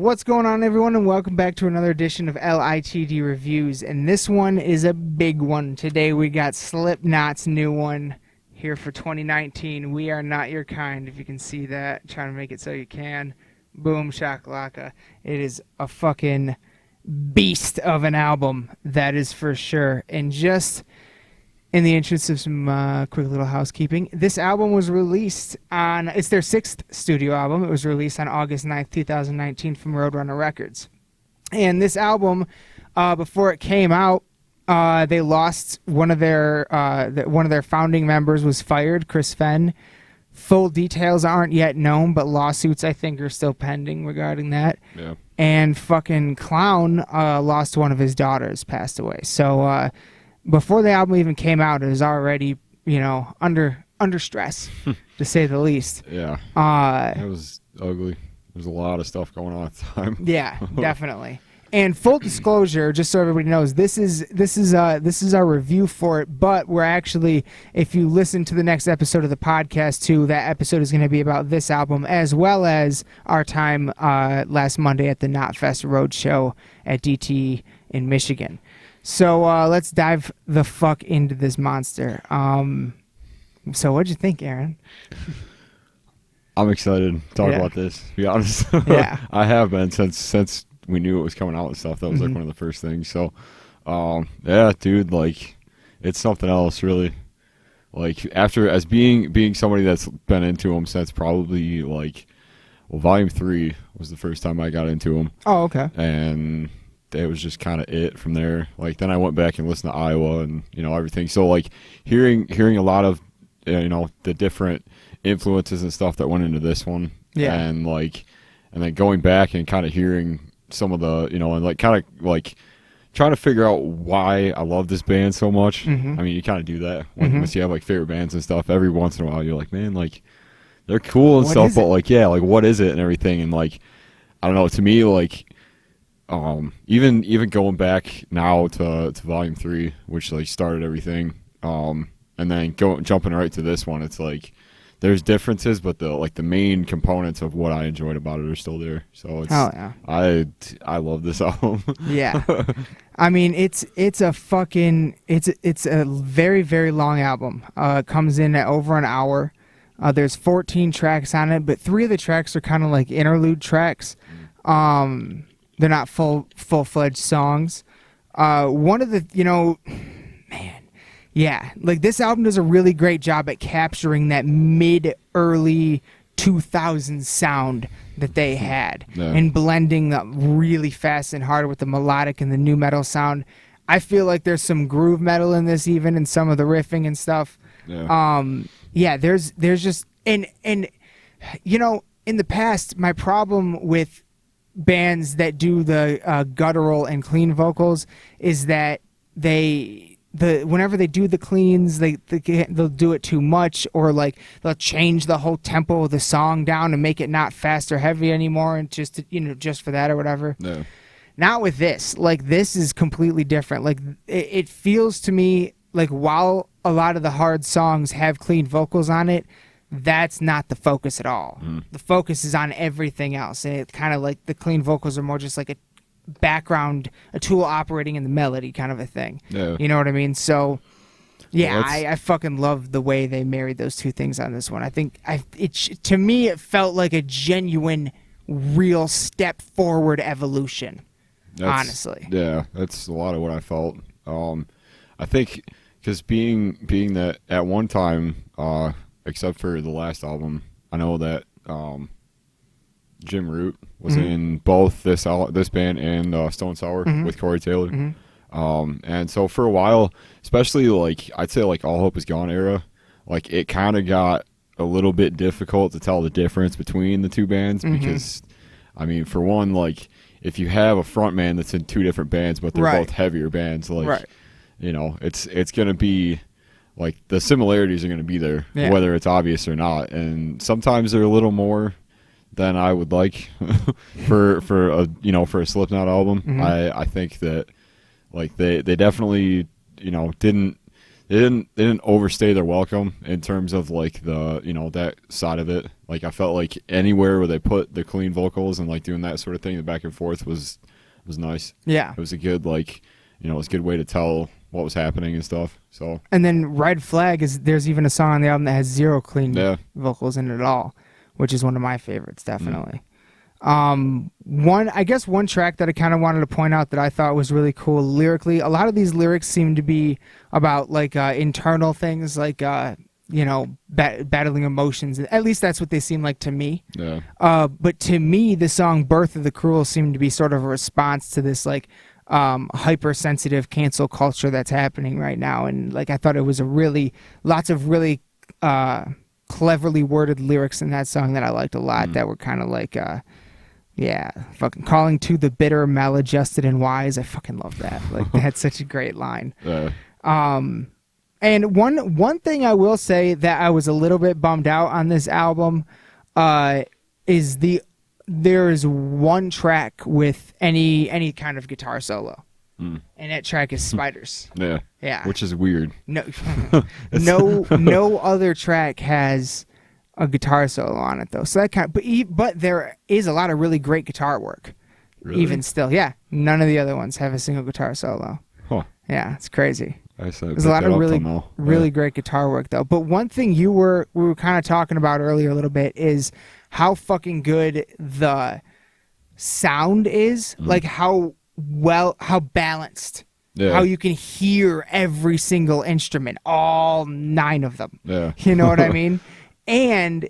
What's going on, everyone, and welcome back to another edition of LITD Reviews, and this one is a big one. Today we got Slipknot's new one here for 2019, We Are Not Your Kind, if you can see that. Trying to make it so you can. Boom shakalaka. It is a fucking beast of an album, that is for sure. And just in the interest of some quick little housekeeping, this album was released on, it's their 6th studio album. It was released on August 9th, 2019 from Roadrunner Records. And this album, before it came out, they lost one of their founding members was fired, Chris Fenn. Full details aren't yet known, but lawsuits, I think, are still pending regarding that. Yeah. And fucking Clown lost one of his daughters, passed away. So, before the album even came out, it was already, under stress, to say the least. Yeah. It was ugly. There's a lot of stuff going on at the time. Yeah, definitely. And full disclosure, just so everybody knows, this is our review for it. But we're actually, if you listen to the next episode of the podcast too, that episode is going to be about this album as well as our time last Monday at the Knotfest Roadshow at DT in Michigan. So let's dive the fuck into this monster. So what'd you think, Aaron? I'm excited to talk about this, to be honest. Yeah. I have been since we knew it was coming out and stuff. That was like one of the first things. So, yeah, dude, like, it's something else, really. Like, as being somebody that's been into them since probably, Volume 3 was the first time I got into them. Oh, okay. And it was just kind of it from there. Like, then I went back and listened to Iowa and, everything. So, like, hearing a lot of, the different influences and stuff that went into this one. Yeah. And, then going back and kind of hearing some of the, and, trying to figure out why I love this band so much. Mm-hmm. I mean, you kind of do that once you have, favorite bands and stuff. Every once in a while, you're like, man, they're cool and what stuff, but, what is it and everything? And, I don't know, to me, even going back now to Volume 3, which started everything, and then jumping right to this one, it's there's differences, but the main components of what I enjoyed about it are still there. So it's I love this album. Yeah. I mean, it's a very, very long album. It comes in at over an hour. There's 14 tracks on it, but 3 of the tracks are kind of like interlude tracks. They're not full-fledged songs. One of the, this album does a really great job at capturing that mid-early 2000s sound that they had and blending the really fast and hard with the melodic and the nu metal sound. I feel like there's some groove metal in this, even in some of the riffing and stuff. Yeah. There's just and in the past, my problem with bands that do the guttural and clean vocals is that whenever they do the cleans, they'll do it too much, or they'll change the whole tempo of the song down and make it not fast or heavy anymore, and just for that or whatever. No. Not with this. This is completely different. It feels to me like while a lot of the hard songs have clean vocals on it, that's not the focus at all. The focus is on everything else, and it kind of the clean vocals are more just like a background, a tool operating in the melody kind of a thing. Yeah. You know what I mean? So yeah, Well, I fucking love the way they married those two things on this one. I think to me it felt like a genuine, real step forward evolution. Honestly. Yeah, that's a lot of what I felt. I think because being that at one time, except for the last album, I know that Jim Root was in both this band and Stone Sour with Corey Taylor. And so for a while, especially I'd say All Hope Is Gone era, it kind of got a little bit difficult to tell the difference between the two bands because, I mean, for one, if you have a front man that's in 2 different bands but they're both heavier bands, it's going to be the similarities are going to be there, whether it's obvious or not. And sometimes they're a little more than I would like for a Slipknot album. I think that they definitely they didn't overstay their welcome in terms of the that side of it. Like I felt like anywhere where they put the clean vocals and like doing that sort of thing, the back and forth was nice. Yeah. It was a good like, you know, it was a good way to tell what was happening and stuff. So. And then Red Flag there's even a song on the album that has zero clean vocals in it at all, which is one of my favorites, definitely. One track that I kind of wanted to point out that I thought was really cool lyrically. A lot of these lyrics seem to be about like internal things, like you know, battling emotions. At least that's what they seem like to me. Yeah. But to me, the song "Birth of the Cruel" seemed to be sort of a response to this like hypersensitive cancel culture that's happening right now, and like I thought it was lots of really cleverly worded lyrics in that song that I liked a lot. That were kind of like fucking calling to the bitter, maladjusted, and wise. I fucking love that. Like that's such a great line. Yeah. And one thing I will say that I was a little bit bummed out on this album is there is one track with any kind of guitar solo, and that track is Spiders. Yeah, which is weird. No other track has a guitar solo on it though. So that but there is a lot of really great guitar work. Really? Even still, yeah. None of the other ones have a single guitar solo. Huh. Yeah, it's crazy. There's a lot of really great guitar work though. But one thing we were kind of talking about earlier a little bit is how fucking good the sound is, like how balanced, how you can hear every single instrument, all 9 of them. Yeah. You know what I mean? And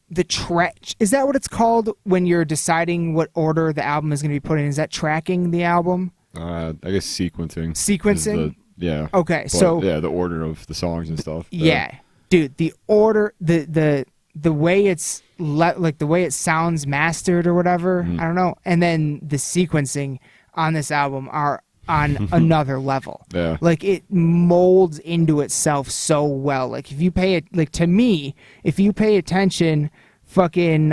the track, is that what it's called when you're deciding what order the album is going to be put in? Is that tracking the album? I guess sequencing. Sequencing? Yeah. Okay, but, so yeah, the order of the songs and stuff. Yeah, dude, the order, the way it's like the way it sounds mastered or whatever, I don't know, and then the sequencing on this album are on another level. Yeah, like it molds into itself so well. Like if you pay it, like to me, if you pay attention, fucking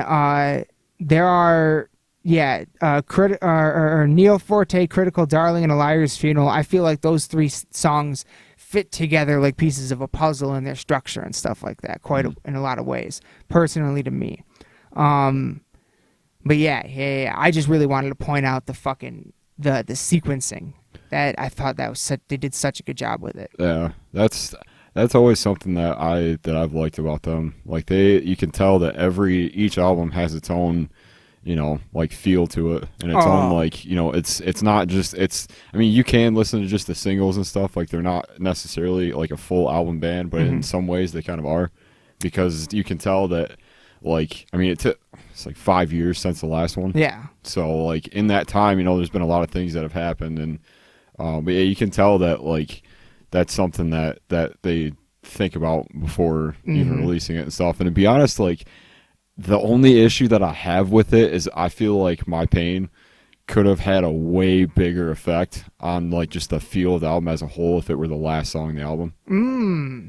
there are. Yeah, Neo Forte, Critical Darling, and A Liar's Funeral. I feel like those 3 songs fit together like pieces of a puzzle in their structure and stuff like that, in a lot of ways, personally to me. But yeah, I just really wanted to point out the sequencing. That I thought they did such a good job with it. Yeah, that's always something that I've liked about them. Like you can tell that each album has its own, you know, like feel to it, and its own, like, you know, it's not just, I mean, you can listen to just the singles and stuff, like they're not necessarily like a full album band, but in some ways they kind of are, because you can tell that, like, I mean, it's like 5 years since the last one. Yeah. So like in that time, you know, there's been a lot of things that have happened, and but yeah, you can tell that like that's something that they think about before even releasing it and stuff. And to be honest, like, the only issue that I have with it is I feel like My Pain could have had a way bigger effect on like just the feel of the album as a whole if it were the last song on the album.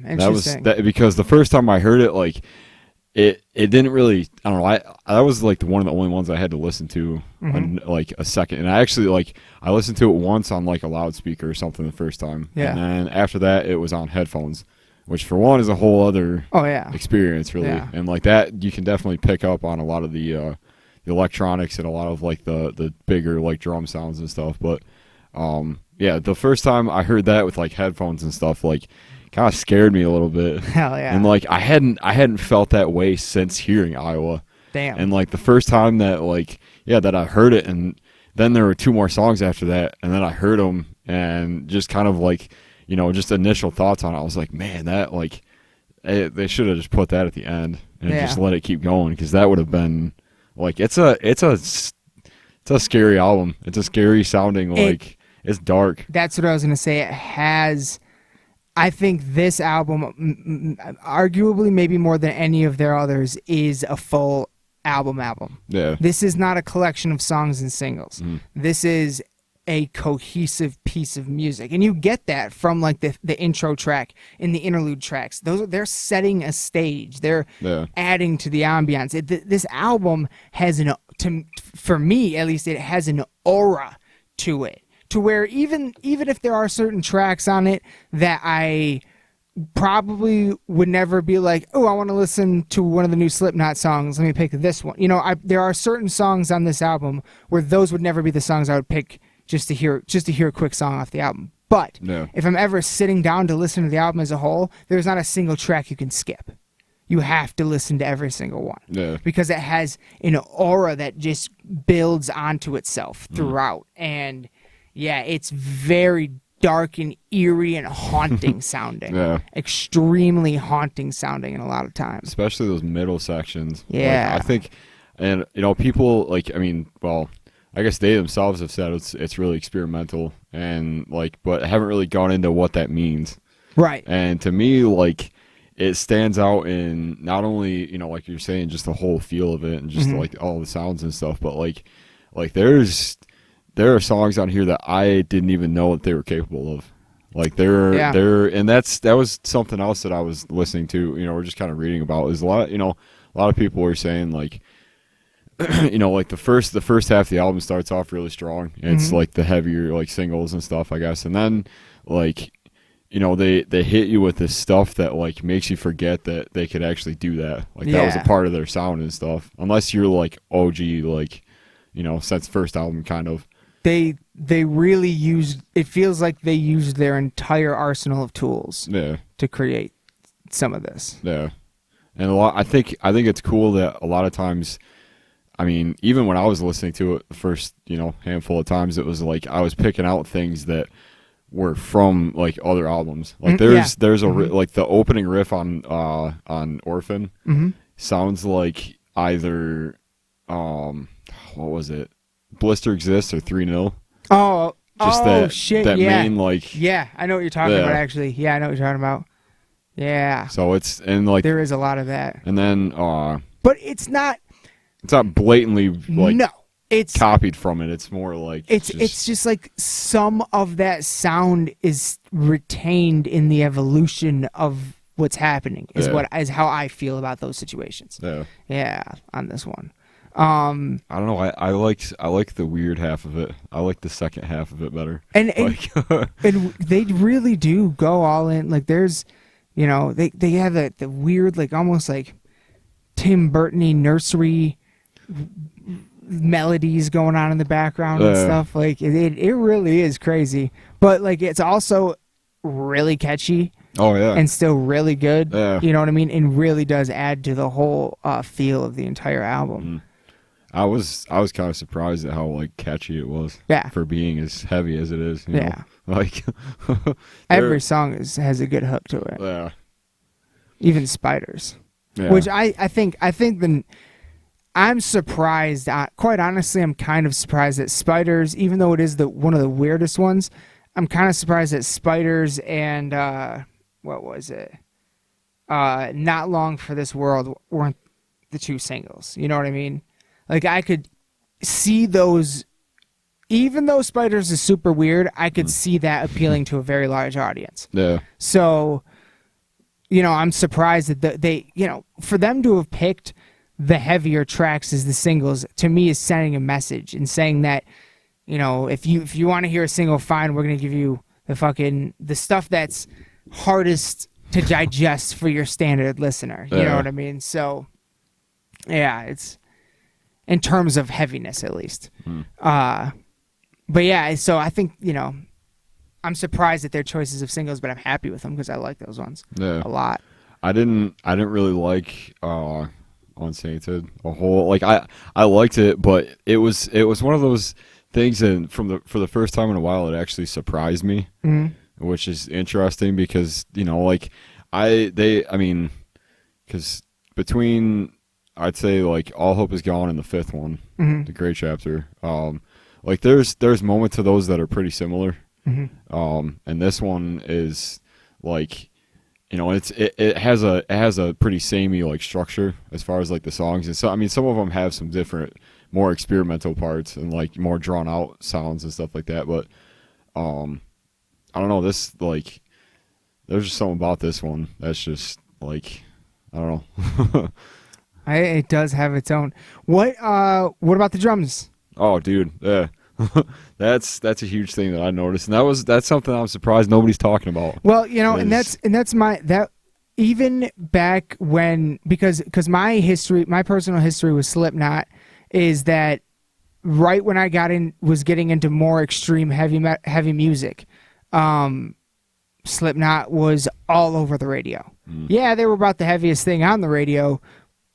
Interesting. Because the first time I heard it, like it didn't really, I don't know, that was like one of the only ones I had to listen to like a second, and I listened to it once on like a loudspeaker or something the first time, and then after that it was on headphones, which for one is a whole other experience, really. And like that, you can definitely pick up on a lot of the electronics and a lot of like the bigger like drum sounds and stuff. But the first time I heard that with like headphones and stuff, like kind of scared me a little bit. Hell yeah. And like I hadn't felt that way since hearing Iowa. Damn. And like the first time that that I heard it, and then there were 2 more songs after that, and then I heard them, and just kind of like, you know, just initial thoughts on it, I was like, man, that like they should have just put that at the end and just let it keep going, because that would have been like, it's a scary album. It's a scary sounding, like it's dark. That's what I was gonna say. It has, I think this album, arguably maybe more than any of their others, is a full album. Yeah. This is not a collection of songs and singles. This is a cohesive piece of music, and you get that from like the intro track and the interlude tracks. They're setting a stage. They're adding to the ambiance. This album has for me at least, it has an aura to it, to where even if there are certain tracks on it that I probably would never be like, oh, I want to listen to one of the new Slipknot songs. Let me pick this one. You know, there are certain songs on this album where those would never be the songs I would pick just to hear a quick song off the album. But if I'm ever sitting down to listen to the album as a whole, there's not a single track you can skip. You have to listen to every single one because it has an aura that just builds onto itself throughout. And yeah, it's very dark and eerie and haunting sounding. Extremely haunting sounding in a lot of times. Especially those middle sections. Yeah. Like, I think, and you know, people like, I mean, well, I guess they themselves have said it's really experimental and like, but haven't really gone into what that means. Right. And to me, like, it stands out in not only, you know, like you're saying, just the whole feel of it and just like all the sounds and stuff, but like there are songs on here that I didn't even know that they were capable of. Like they're and that was something else that I was listening to, you know, we're just kind of reading about is a lot of people were saying like, you know, like the first half of the album starts off really strong. It's like the heavier like singles and stuff, I guess. And then like, you know, they hit you with this stuff that like makes you forget that they could actually do that. Like that was a part of their sound and stuff. Unless you're like OG, like, you know, since first album kind of. They really used, it feels like they used their entire arsenal of tools to create some of this. Yeah. And I think it's cool that a lot of times, I mean, even when I was listening to it the first, you know, handful of times, it was like I was picking out things that were from like other albums. Like there's a like the opening riff on Orphan sounds like either what was it? Blister Exists or 3-0. Oh, just that main like I know what you're talking about actually. Yeah, I know what you're talking about. Yeah. So it's and like there is a lot of that. And then but it's not blatantly like it's copied from it. It's more like it's just like some of that sound is retained in the evolution of what's happening is how I feel about those situations. Yeah, on this one. I don't know. I like the weird half of it. I like the second half of it better. And and they really do go all in. Like there's, you know, they have the weird like almost like Tim Burton-y nursery melodies going on in the background and stuff. Like it really is crazy. But like it's also really catchy. Oh yeah. And still really good. Yeah. You know what I mean? And really does add to the whole feel of the entire album. I was kind of surprised at how like catchy it was. Yeah. For being as heavy as it is. You know? Like every song has a good hook to it. Yeah. Even Spiders. Yeah. Which I think I'm surprised. Quite honestly, I'm kind of surprised that Spiders, even though it is one of the weirdest ones, I'm kind of surprised that Spiders and what was it? Not Long for This World weren't the two singles. You know what I mean? Like I could see those, even though Spiders is super weird, I could see that appealing to a very large audience. Yeah. So, you know, I'm surprised that they, you know, for them to have picked the heavier tracks as the singles, to me is sending a message and saying that, you know, if you want to hear a single, fine, we're going to give you the stuff that's hardest to digest for your standard listener. You know what I mean? So, yeah, it's in terms of heaviness at least. But yeah, so I think, you know, I'm surprised at their choices of singles, but I'm happy with them because I like those ones a lot. I didn't really like Unsainted a whole, like I liked it, but it was one of those things, and for the first time in a while, it actually surprised me, which is interesting because, you know, like because between, I'd say, like All Hope Is Gone and the fifth one, the Great Chapter, like there's moments to those that are pretty similar, and this one is like, you know, it has a pretty samey like structure as far as like the songs, and so I mean some of them have some different, more experimental parts and like more drawn out sounds and stuff like that, but I don't know, this like there's just something about this one that's just like, I don't know. It does have its own. What about the drums? Oh, dude, yeah. That's a huge thing that I noticed, and that's something I'm surprised nobody's talking about. Well, and that's my even back when, because my personal history with Slipknot is that right when I was getting into more extreme heavy music, Slipknot was all over the radio. Yeah, they were about the heaviest thing on the radio,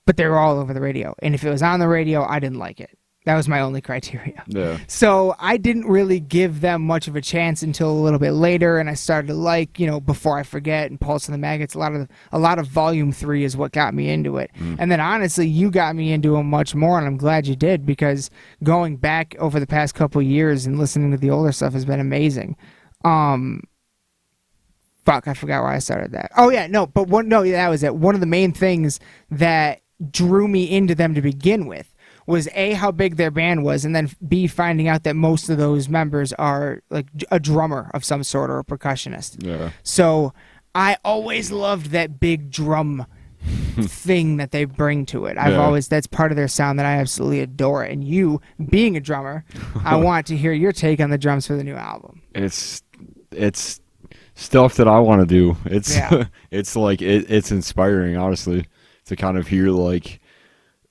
but they were all over the radio. And if it was on the radio, I didn't like it. That was my only criteria. Yeah. So I didn't really give them much of a chance until a little bit later, and I started to like, Before I Forget and Pulse of the Maggots. A lot of Volume 3 is what got me into it. And then honestly, you got me into them much more, and I'm glad you did, because going back over the past couple of years and listening to the older stuff has been amazing. Fuck, I forgot why I started that. Oh yeah, that was it. One of the main things that drew me into them to begin with was A, how big their band was, and then B, finding out that most of those members are like a drummer of some sort or a percussionist. Yeah. So I always loved that big drum thing that they bring to it. That's part of their sound that I absolutely adore. And you, being a drummer, I want to hear your take on the drums for the new album. It's stuff that I want to do. It's like it's inspiring, honestly, to kind of hear like,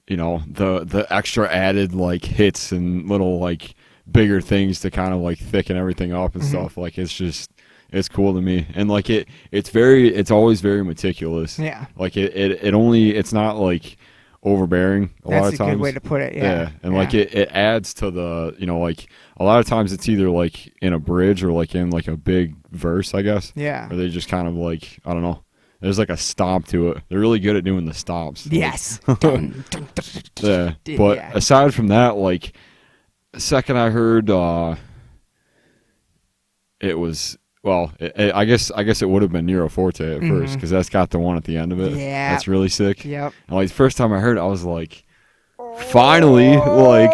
the extra added like hits and little like bigger things to kind of like thicken everything up and stuff. Like it's cool to me, and like it's always very meticulous. Yeah. Like it's not like overbearing a lot of times. That's a good way to put it. Yeah. And like it adds to the, like a lot of times it's either like in a bridge or like in like a big verse, I guess. Yeah. Or they just kind of like, I don't know. There's like a stomp to it. They're really good at doing the stomps. Yes. Yeah. But aside from that, like the second I heard it was, well, I guess it would have been Nero Forte at first, because that's got the one at the end of it. Yeah. That's really sick. Yep. And like the first time I heard it, I was like, finally, like,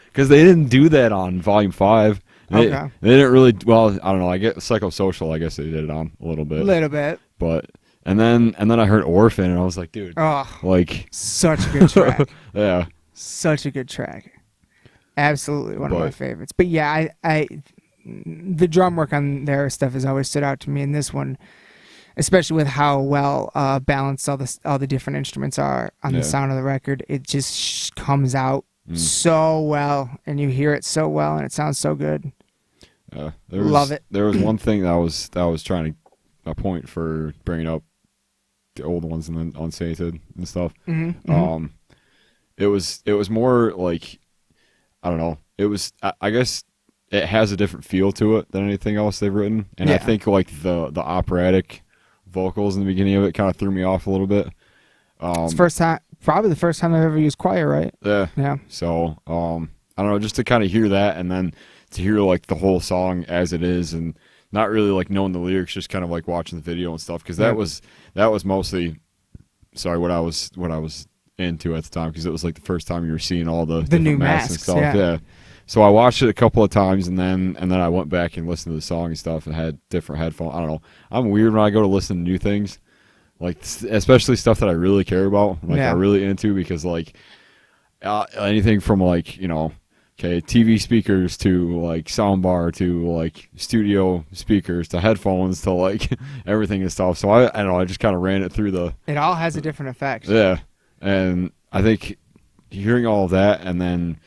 because they didn't do that on Volume 5. They didn't really, well, I don't know, I get Psychosocial, I guess they did it on a little bit. But and then I heard Orphan, and I was like, dude, like such a good track. Yeah, such a good track. Absolutely one of my favorites. But yeah, I the drum work on their stuff has always stood out to me. In this one, especially with how well balanced all the different instruments are on the sound of the record, it just comes out so well, and you hear it so well, and it sounds so good. Love it. There was one thing that I was trying to a point for bringing up the old ones and then Unsainted and stuff. It was more like, I don't know. It was, I guess it has a different feel to it than anything else they've written, and I think like the operatic vocals in the beginning of it kind of threw me off a little bit. It's probably the first time I've ever used choir, right? Yeah. So I don't know, just to kind of hear that, and then to hear like the whole song as it is, and not really like knowing the lyrics, just kind of like watching the video and stuff, because that was mostly what I was into at the time, because it was like the first time you were seeing all the new masks and stuff. Yeah. So I watched it a couple of times, and then I went back and listened to the song and stuff, and had different headphones. I don't know. I'm weird when I go to listen to new things, like especially stuff that I really care about, like I'm really into, because like anything from like TV speakers to like soundbar to like studio speakers to headphones to like everything and stuff. So I don't know, I just kind of ran it through it all has a different effect. Yeah. And I think hearing all of that, and then,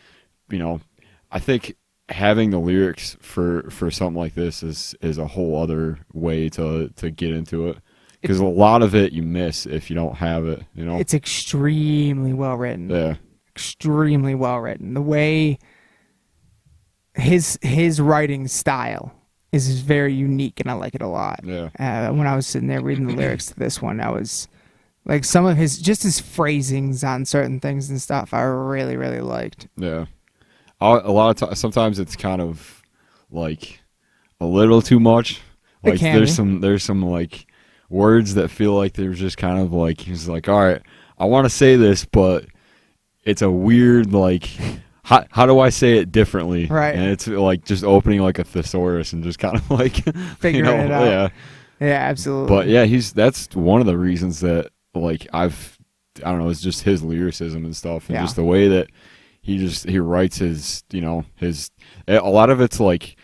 I think having the lyrics for something like this is a whole other way to get into it. Because a lot of it you miss if you don't have it, It's extremely well written. Yeah. Extremely well written. The way his writing style is very unique, and I like it a lot. Yeah. When I was sitting there reading the lyrics to this one, I was like, some of his phrasings on certain things and stuff I really, really liked. Yeah. A lot of times, sometimes it's kind of like a little too much. Like there's some like words that feel like they're just kind of like, he's like, all right, I want to say this, but it's a weird like, how do I say it differently? Right. And it's like just opening like a thesaurus and just kind of like figuring it out. Yeah. Yeah, absolutely. But yeah, that's one of the reasons that like I don't know, it's just his lyricism and stuff, and just the way that he writes his a lot of it's like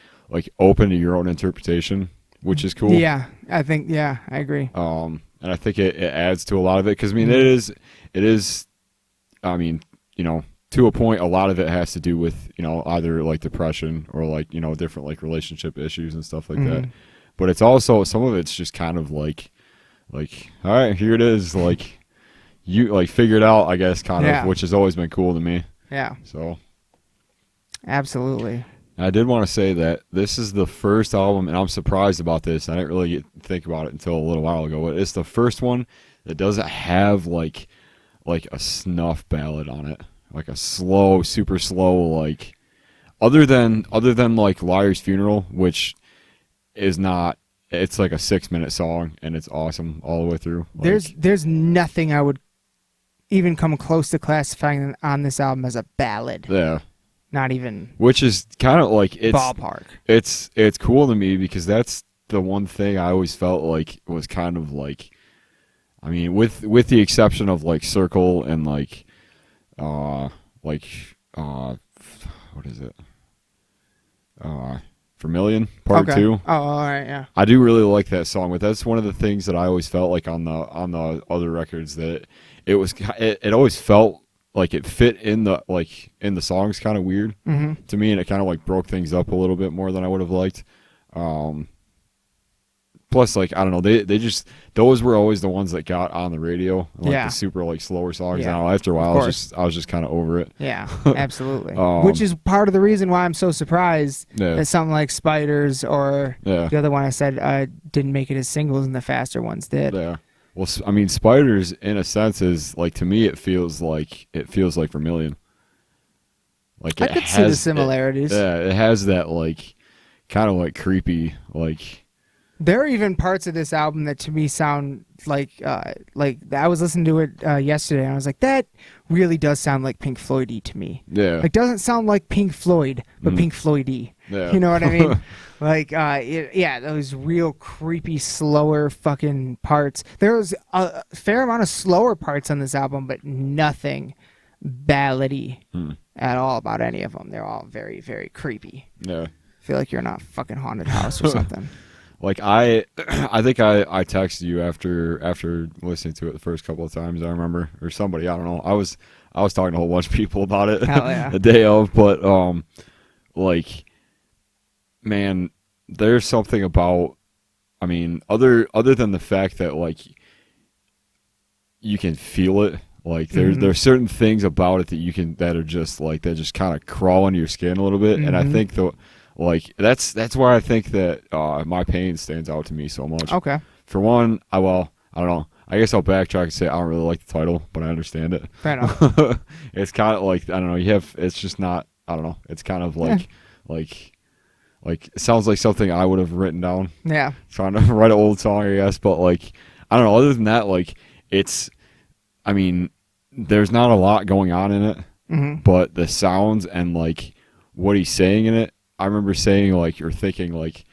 open to your own interpretation, which is cool. Yeah, I agree. And I think it adds to a lot of it because I mean it is I mean to a point a lot of it has to do with either like depression or like different like relationship issues and stuff like that, but it's also some of it's just kind of like all right, here it is, like you like figure it out, I guess, kind of, which has always been cool to me. Yeah, so absolutely. I did want to say that this is the first album, and I'm surprised about this. I didn't really think about it until a little while ago, but it's the first one that doesn't have like a snuff ballad on it, like a slow, super slow, like other than like Liar's Funeral, which is not. It's like a 6-minute song, and it's awesome all the way through. There's nothing I would even come close to classifying on this album as a ballad. Yeah. Not even. Which is kind of like it's ballpark. It's cool to me because that's the one thing I always felt like was kind of like, I mean, with the exception of like Circle and like what is it? Vermilion Part 2. Oh, all right, yeah. I do really like that song, but that's one of the things that I always felt like on the other records that it always felt like it fit in the songs kind of weird to me, and it kind of like broke things up a little bit more than I would have liked. Plus, like, I don't know, they just, those were always the ones that got on the radio, like the super like slower songs. Yeah. Now after a while, I was just kind of over it. Yeah, absolutely. Which is part of the reason why I'm so surprised that something like Spiders or the other one I said didn't make it as singles and the faster ones did. Yeah. Well, I mean, Spiders in a sense is like, to me, it feels like Vermilion. Like I could see the similarities. It has that like kind of like creepy like. There are even parts of this album that to me sound like I was listening to it yesterday and I was like, that really does sound like Pink Floyd-y to me. Yeah. Like, doesn't sound like Pink Floyd, but Pink Floyd-y. Yeah. You know what I mean? Like, those real creepy, slower fucking parts. There was a fair amount of slower parts on this album, but nothing ballady at all about any of them. They're all very, very creepy. Yeah. I feel like you're in a fucking haunted house or something. Like I think I texted you after listening to it the first couple of times, I remember, or somebody, I don't know. I was talking to a whole bunch of people about it the day of, but like, man, there's something about, I mean, other than the fact that like you can feel it, like there's certain things about it that are just like, that just kind of crawl into your skin a little bit, and I think like that's why I think that My Pain stands out to me so much. Okay. For one, I don't know. I guess I'll backtrack and say I don't really like the title, but I understand it. Fair enough. It's kind of like, I don't know. It's just not. I don't know. It's kind of like it sounds like something I would have written down. Yeah. Trying to write an old song, I guess, but like, I don't know. Other than that, like, it's. I mean, there's not a lot going on in it, but the sounds and like what he's saying in it. I remember saying like, or thinking like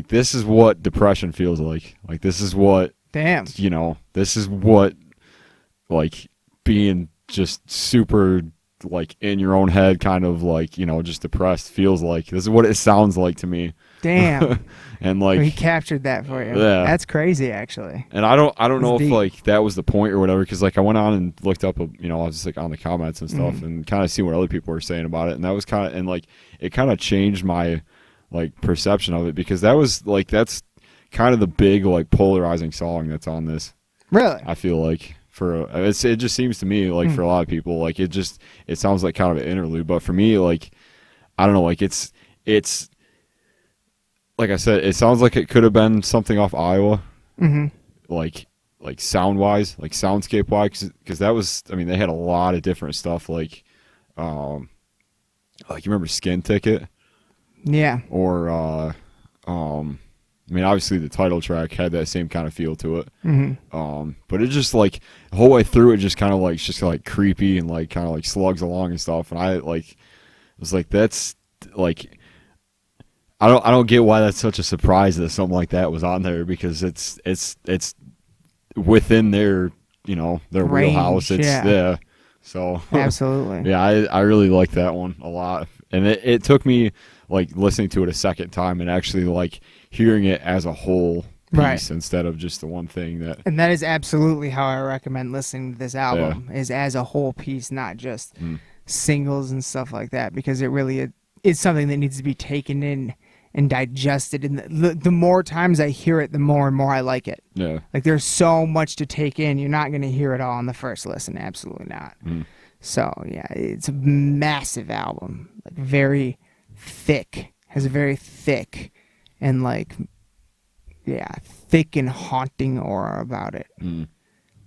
this is what depression feels like. Like, this is what, this is what like being just super like in your own head, kind of like, just depressed feels like. This is what it sounds like to me. Damn. And like, he captured that for you. Yeah. That's crazy, actually. And I don't know if like that was the point or whatever, because like I went on and looked up, I was just like on the comments and stuff and kind of see what other people were saying about it, and that was kind of, and like it kind of changed my like perception of it, because that was like, that's kind of the big like polarizing song that's on this. Really? I feel like it just seems to me like for a lot of people, like it sounds like kind of an interlude, but for me, like, I don't know, like it's like I said, it sounds like it could have been something off Iowa, like sound wise, like soundscape wise, because that was, I mean, they had a lot of different stuff, like you remember Skin Ticket? Yeah. Or I mean, obviously the title track had that same kind of feel to it, but it just like the whole way through, it just kind of like creepy and like kind of like slugs along and stuff, and I like was like, that's like. I don't get why that's such a surprise that something like that was on there, because it's within their their range, wheelhouse. It's So Absolutely. yeah, I really like that one a lot, and it took me like listening to it a second time and actually like hearing it as a whole piece Right. instead of just the one thing that. And that is absolutely how I recommend listening to this album, is as a whole piece, not just singles and stuff like that, because it really is something that needs to be taken in and digested. And the more times I hear it, the more and more I like it. Yeah. Like, there's so much to take in. You're not going to hear it all on the first listen. Absolutely not. So, yeah, it's a massive album. Like, very thick. Has a very thick and, like, yeah, thick and haunting aura about it.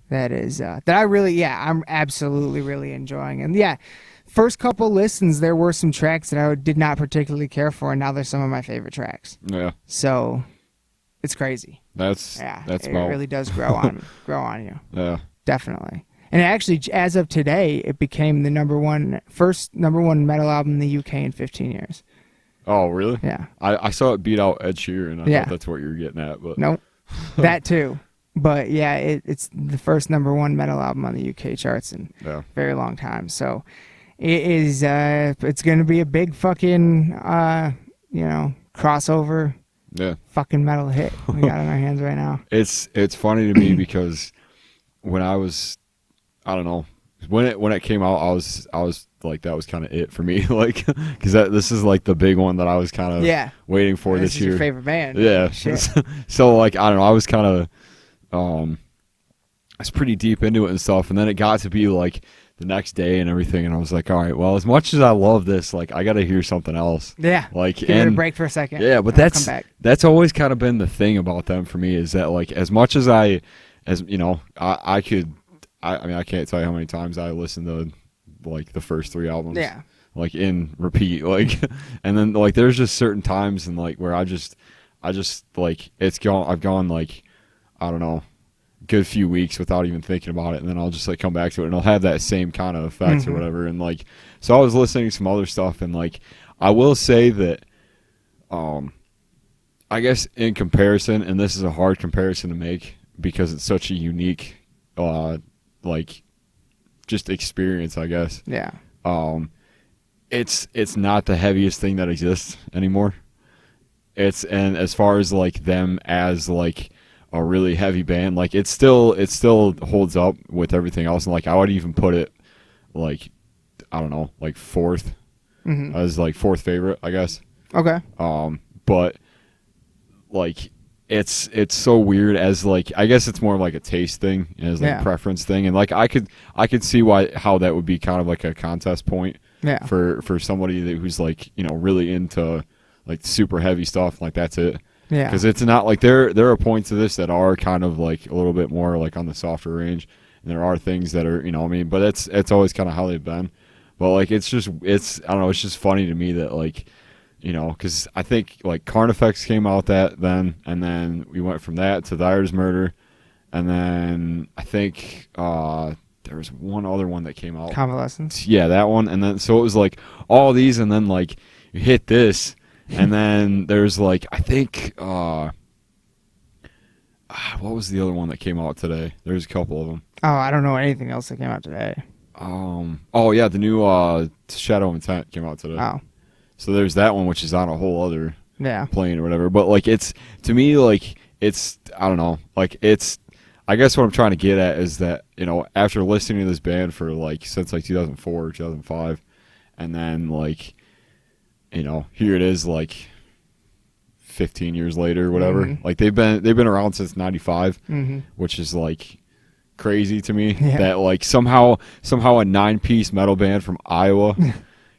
That is, that I really, I'm absolutely really enjoying. And, yeah, first couple listens, there were some tracks that I did not particularly care for, and now they're some of my favorite tracks. Yeah. So, it's crazy. That's it about... really does grow on you. Yeah. Definitely. And actually, as of today, it became the first number one metal album in the UK in 15 years. Oh, really? Yeah. I saw it beat out Ed Sheeran. I thought that's what you were getting at, but nope. That too. But yeah, it's the first number one metal album on the UK charts in a very long time. So it is. It's going to be a big fucking crossover. Yeah. Fucking metal hit we got on our hands right now. It's funny to me because when I was, I don't know, when it came out, I was like, that was kind of it for me, like, because this is like the big one that I was kind of waiting for this year. Your favorite band? Yeah. Shit. So like, I don't know, I was kind of I was pretty deep into it and stuff, and then it got to be like the next day and everything, and I was like, all right, well, as much as I love this, like, I got to hear something else. Yeah. Like, give it a break for a second. Yeah, but that's always kind of been the thing about them for me, is that like, as much as I can't tell you how many times I listened to like the first 3 albums. Yeah. Like in repeat, like, and then like there's just certain times and like where I just like I've gone like, I don't know, good few weeks without even thinking about it, and then I'll just like come back to it and it'll have that same kind of effect or whatever. And like, so I was listening to some other stuff, and like, I will say that I guess in comparison, and this is a hard comparison to make because it's such a unique like just experience, I guess. Yeah. It's not the heaviest thing that exists anymore. And as far as like them as like a really heavy band, like it still holds up with everything else, and like I would even put it like, I don't know, like 4th as like 4th favorite, I guess. Okay. But like it's so weird, as like, I guess it's more like a taste thing, as like a preference thing, and like I could see how that would be kind of like a contest point for somebody who's like, you know, really into like super heavy stuff, like that's it. Yeah. Because it's not like there are points of this that are kind of like a little bit more like on the softer range, and there are things that are, you know what I mean, but it's always kind of how they've been. But like I don't know, it's just funny to me that like, you know, because I think like Carnifex came out then, and then we went from that to Thyre's Murder, and then I think there was one other one that came out. Convalescence. Yeah, that one, and then so it was like all these, and then like you hit this, and then there's like, I think what was the other one that came out today? There's a couple of them. Oh, I don't know anything else that came out today. Oh yeah, the new Shadow of Intent came out today. Oh. So there's that one, which is on a whole other plane or whatever. But like, it's, to me, like, it's, I don't know, like, it's, I guess what I'm trying to get at is that, you know, after listening to this band for like since like 2004 or 2005, and then like, you know, here it is like 15 years later or whatever. Like they've been around since 95, which is like crazy to me that like somehow a 9-piece metal band from Iowa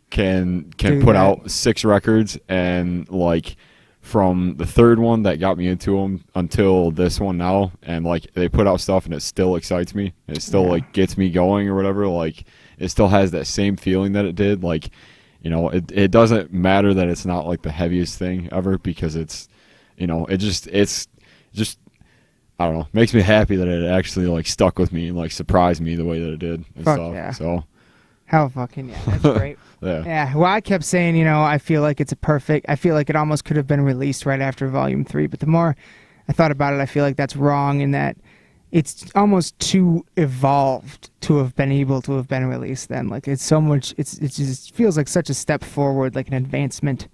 can put out 6 records, and like from the 3rd one that got me into them until this one now, and like they put out stuff and it still excites me, it still like gets me going or whatever, like it still has that same feeling that it did, like, you know, it doesn't matter that it's not like the heaviest thing ever, because it's, you know, it's just I don't know, makes me happy that it actually like stuck with me and like surprised me the way that it did and stuff. Yeah. So hell fucking yeah, that's great. Yeah. Well, I kept saying, you know, I feel like I feel like it almost could have been released right after Volume 3, but the more I thought about it, I feel like that's wrong, in that it's almost too evolved to have been able to have been released then. Like it's so much, it just feels like such a step forward, like an advancement.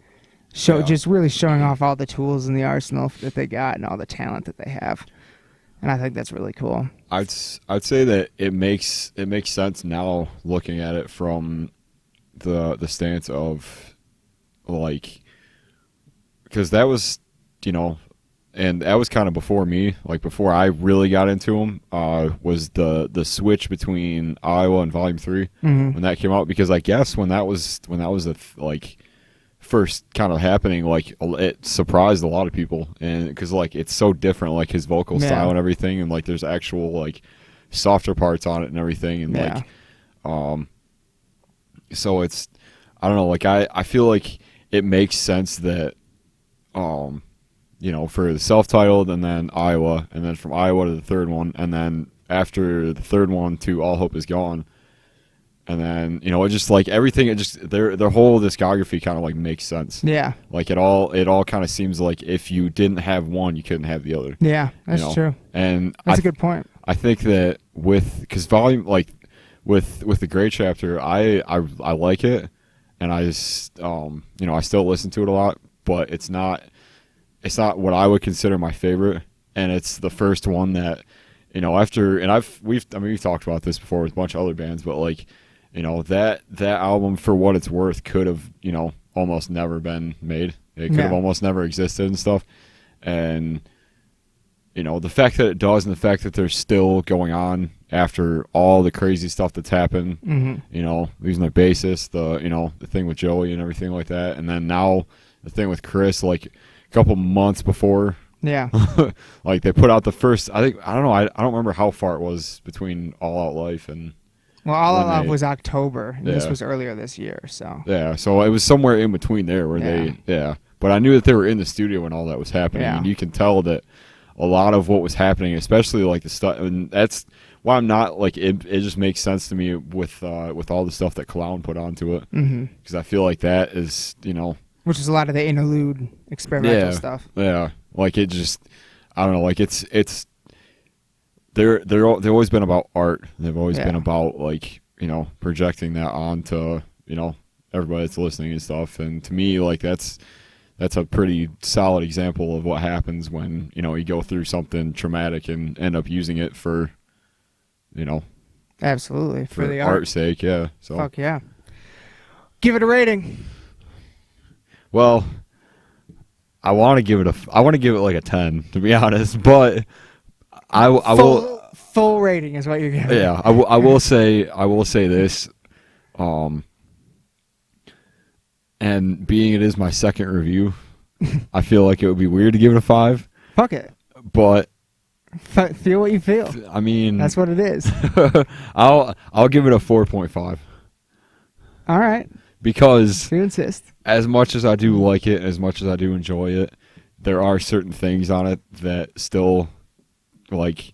Yeah. Just really showing off all the tools in the arsenal that they got and all the talent that they have. And I think that's really cool. I'd say that it makes sense now looking at it from the stance of like, because that was, you know, and that was kind of before me, like before I really got into them, was the switch between Iowa and Volume 3 when that came out, because I guess when that was like first kind of happening, like it surprised a lot of people, and because like it's so different, like his vocal style and everything, and like there's actual like softer parts on it and everything, and like so it's, I don't know, like I feel like it makes sense that you know, for the self-titled and then Iowa, and then from Iowa to the third one, and then after the third one to All Hope Is Gone. And then, you know, it just like everything, it just their whole discography kind of like makes sense. Yeah. Like it all kind of seems like if you didn't have one, you couldn't have the other. Yeah, that's true. And that's a good point. I think that because Volume, like with the Gray Chapter, I like it, and I just you know, I still listen to it a lot, but it's not what I would consider my favorite, and it's the first one that, you know, after, and we've talked about this before with a bunch of other bands, but like, you know, that album, for what it's worth, could have, you know, almost never been made. It could have almost never existed and stuff. And, you know, the fact that it does, and the fact that they're still going on after all the crazy stuff that's happened, you know, losing their bassist, the thing with Joey and everything like that, and then now the thing with Chris, like a couple months before. Yeah. Like they put out the first, I don't remember how far it was between All Out Life and, well, All Out Life was October, and this was earlier this year, so. Yeah, so it was somewhere in between there where but I knew that they were in the studio when all that was happening, and you can tell that a lot of what was happening, especially like the stuff, and that's why I'm not like, it just makes sense to me with all the stuff that Clown put onto it, because I feel like that is, you know, which is a lot of the interlude experimental stuff. Yeah, like it just, I don't know, like it's they've always been about art. They've always been about, like, you know, projecting that onto, you know, everybody that's listening and stuff. And to me, like that's a pretty solid example of what happens when, you know, you go through something traumatic and end up using it for, you know, absolutely for the art's sake. Yeah. So fuck yeah. Give it a rating. Well, I want to give it like a 10, to be honest, but I will full rating is what you're giving. Yeah, I will say this, and being it is my second review, I feel like it would be weird to give it a 5. Fuck it. But feel what you feel. I mean, that's what it is. I'll give it a 4.5. All right. Because you insist. As much as I do like it, as much as I do enjoy it, there are certain things on it that still, like,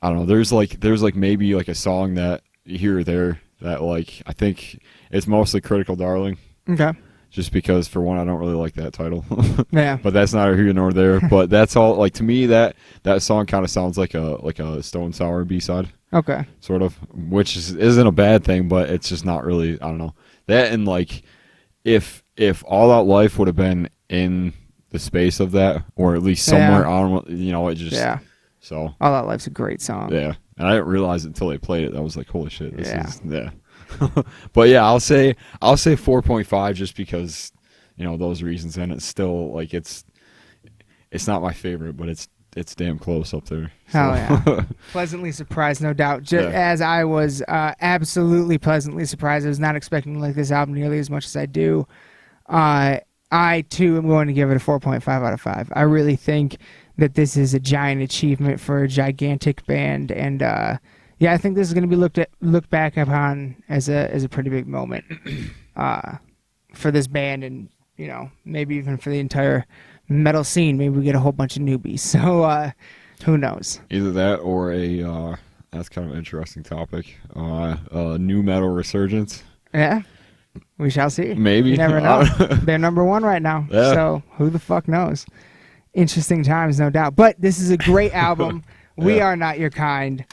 I don't know, there's like maybe like a song that here or there that, like, I think it's mostly Critical Darling. Okay. Just because, for one, I don't really like that title. Yeah. But that's neither here nor there. But that's all, like, to me, that song kind of sounds like a Stone Sour B-side. Okay. Sort of, which isn't a bad thing, but it's just not really, I don't know. That, and like, if All Out Life would have been in the space of that, or at least somewhere on, you know, it just, so. All Out Life's a great song. Yeah, and I didn't realize it until they played it. I was like, holy shit, this is. But yeah, I'll say 4.5 just because, you know, those reasons, and it's still, like, it's not my favorite, but it's damn close up there. Hell yeah. Pleasantly surprised, no doubt. Just as I was absolutely pleasantly surprised. I was not expecting to like this album nearly as much as I do. I, too, am going to give it a 4.5 out of 5. I really think that this is a giant achievement for a gigantic band. And, I think this is going to be looked back upon as a pretty big moment for this band, and, you know, maybe even for the entire metal scene. Maybe we get a whole bunch of newbies. So, who knows? Either that or a that's kind of an interesting topic. New metal resurgence. Yeah, we shall see. Maybe. You never know. They're number one right now. Yeah. So who the fuck knows? Interesting times, no doubt. But this is a great album. We Yeah. Are Not Your Kind,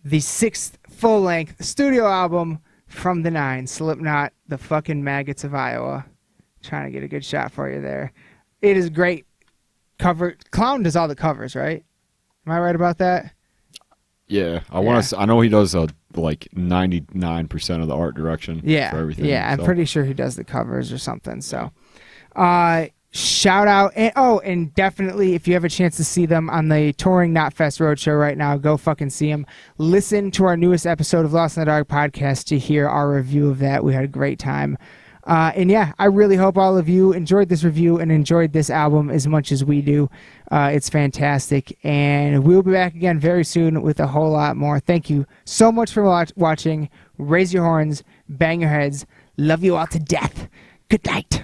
the 6th full-length studio album from the 9, Slipknot, the fucking maggots of Iowa. Trying to get a good shot for you there. It is great. Cover. Clown does all the covers, right? Am I right about that? Yeah, I know he does like 99% of the art direction. Yeah, for everything. yeah. I'm so. pretty sure he does the covers or something. So, shout out and definitely if you have a chance to see them on the touring Knotfest Roadshow right now, go fucking see them. Listen to our newest episode of Lost in the Dark podcast to hear our review of that. We had a great time. And yeah, I really hope all of you enjoyed this review and enjoyed this album as much as we do. It's fantastic. And we'll be back again very soon with a whole lot more. Thank you so much for watching. Raise your horns, bang your heads. Love you all to death. Good night.